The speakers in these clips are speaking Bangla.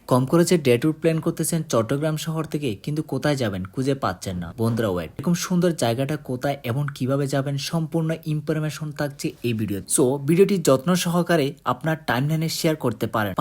কম খরচে ডে ট্যুর প্ল্যান করতেছেন চট্টগ্রাম শহর থেকে, কিন্তু কোথায় যাবেন খুঁজে পাচ্ছেন না। বন্ধুরা ওয়েট, এরকম সুন্দর জায়গাটা কোথায় এবং কিভাবে যাবেন সম্পূর্ণ ইনফরমেশন থাকছে এই ভিডিও। সো ভিডিওটি যত্ন সহকারে আপনার টাইমলাইনে শেয়ার করতে পারেন।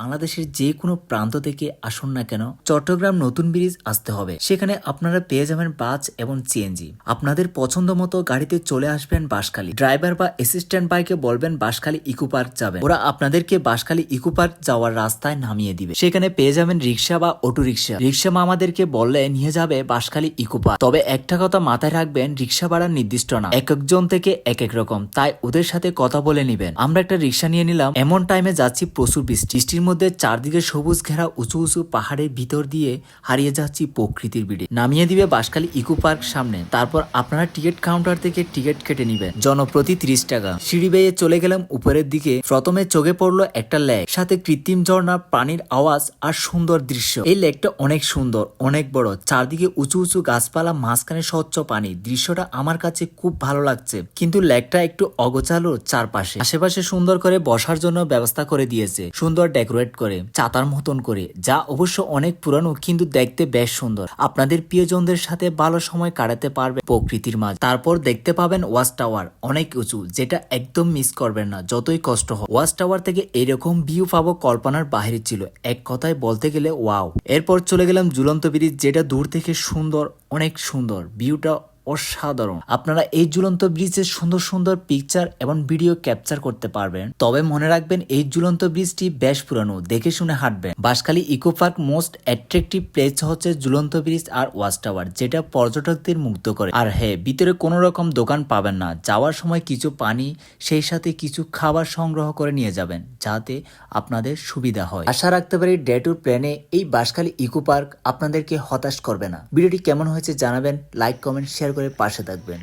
বাংলাদেশের যে কোনো প্রান্ত থেকে আসুন না কেন, চট্টগ্রাম নতুন ব্রিজ আসতে হবে। সেখানে আপনারা পেয়ে যাবেন বাস এবং সিএনজি। আপনাদের পছন্দ মতো গাড়িতে চলে আসবেন বাঁশখালী। ড্রাইভার বা অ্যাসিস্ট্যান্ট বাইকে বলবেন বাঁশখালী ইকো পার্ক যাবেন, ওরা আপনাদেরকে বাঁশখালী ইকো পার্ক যাওয়ার রাস্তায় নামিয়ে দিবে। সেখানে পেয়ে যাবেন রিক্সা বা অটো রিক্সা। রিক্সা মামাদেরকে বললে নিয়ে যাবে বাঁশখালী ইকো পার্ক। তবে একটা কথা মাথায় রাখবেন, রিক্সা ভাড়া নির্দিষ্ট না, এক একজন থেকে এক এক রকম, তাই ওদের সাথে কথা বলে নিবেন। আমরা একটা রিক্সা নিয়ে নিলাম, এমন টাইমে যাচ্ছি প্রচুর বৃষ্টির মধ্যে, চারদিকে সবুজ ঘেরা উঁচু উঁচু পাহাড়ের ভিতর দিয়ে হারিয়ে যাচ্ছি প্রকৃতির ভিড়ে। নামিয়ে দিবে বাঁশখালী ইকো পার্ক সামনে। তারপর আপনারা টিকিট কাউন্টার থেকে টিকিট কেটে নিবেন, জনপ্রতি 30 টাকা। সিঁড়ি বেয়ে চলে গেলাম উপরের দিকে। প্রথমে চোখে পড়লো একটা লেক, সাথে কৃত্রিম ঝর্ণা, পানির আওয়াজ আর সুন্দর দৃশ্য। এই লেকটা অনেক সুন্দর, অনেক বড়, চারদিকে উঁচু উঁচু গাছপালা, মাঝখানে স্বচ্ছ পানি। দৃশ্যটা আমার কাছে খুব ভালো লাগছে, কিন্তু লেকটা একটু অগোছালো চারপাশে। আশেপাশে সুন্দর করে বসার জন্য ব্যবস্থা করে দিয়েছে, সুন্দর ডেকোরেট করে, চাতার মতন করে, যা অবশ্য অনেক পুরানো কিন্তু দেখতে বেশ সুন্দর। আপনাদের প্রিয়জনদের সাথে ভালো সময় কাটাতে পারবে প্রকৃতির মাঝে। তারপর দেখতে পাবেন ওয়াচ টাওয়ার, অনেক উঁচু, যেটা একদম মিস করবেন না যতই কষ্ট হোক। ওয়াচ টাওয়ার থেকে এরকম ভিউ পাবো কল্পনার বাইরে ছিল, এক কথায় বলতে গেলে ওয়াও। এরপর চলে গেলাম ঝুলন্ত ব্রিজ, যেটা দূর থেকে সুন্দর, অনেক সুন্দর, ভিউটা অসাধারণ। আপনারা এই ঝুলন্ত ব্রিজের সুন্দর সুন্দর পিকচার এবং ভিডিও ক্যাপচার করতে পারবেন। তবে মনে রাখবেন, এই ঝুলন্ত ব্রিজটি বেশ পুরানো, দেখে শুনে হাঁটবেন। Banshkhali eco park most attractive place হচ্ছে ঝুলন্ত ব্রিজ আর ওয়াচ টাওয়ার, যেটা পর্যটকদের মুগ্ধ করে। আর হ্যাঁ, ভিতরে কোনো রকম দোকান পাবেন না। যাওয়ার সময় কিছু পানি, সেই সাথে কিছু খাবার সংগ্রহ করে নিয়ে যাবেন, যাতে আপনাদের সুবিধা হয়। আশা রাখতে পারি ডে ট্যুর প্ল্যানে এই বাঁশখালী ইকো পার্ক আপনাদেরকে হতাশ করবে না। ভিডিওটি কেমন হয়েছে জানাবেন, লাইক কমেন্ট শেয়ার করে পাশে থাকবেন।